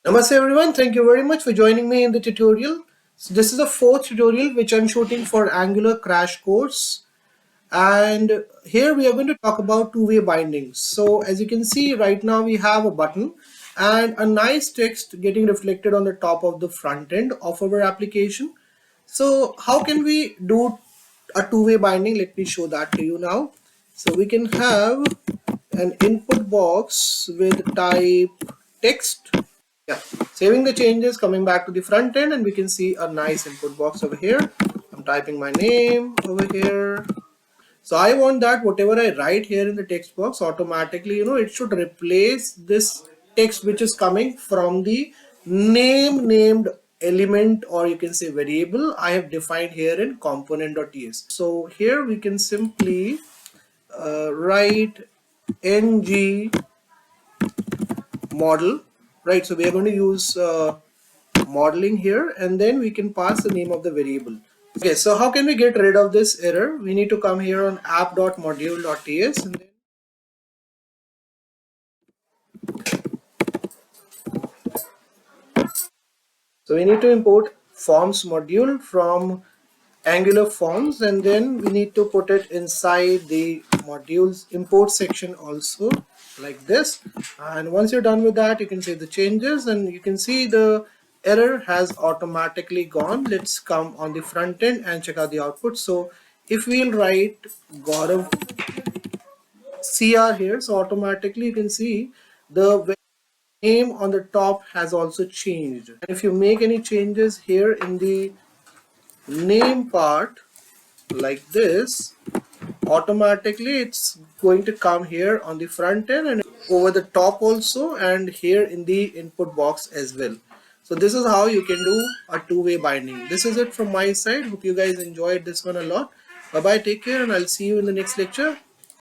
Namaste everyone, thank you very much for joining me in the tutorial. So this is the fourth tutorial which I'm shooting for Angular Crash Course, and here we are going to talk about two-way bindings. So as you can see right now we have a button and a nice text getting reflected on the top of the front end of our application. So how can we do a two-way binding? Let me show that to you now. So we can have an input box with type text. Yeah, saving the changes, coming back to the front end, and we can see a nice input box over here. I'm typing my name over here. So I want that whatever I write here in the text box automatically, it should replace this text which is coming from the named element, or you can say variable I have defined here in component.ts. So here we can simply write ng model, right? So we are going to use modeling here, and then we can pass the name of the variable. Okay, so how can we get rid of this error? We need to come here on app.module.ts, and then so we need to import forms module from Angular forms, and then we need to put it inside the modules import section also, like this. And once you're done with that, you can save the changes, and you can see the error has automatically gone. Let's come on the front end and check out the output. So if we'll write Gaurav CR here, so automatically you can see the name on the top has also changed. And if you make any changes here in the name part like this, automatically it's going to come here on the front end and over the top also, and here in the input box as well. So this is how you can do a two-way binding. This is it from my side. Hope you guys enjoyed this one a lot. Bye bye, take care, and I'll see you in the next lecture.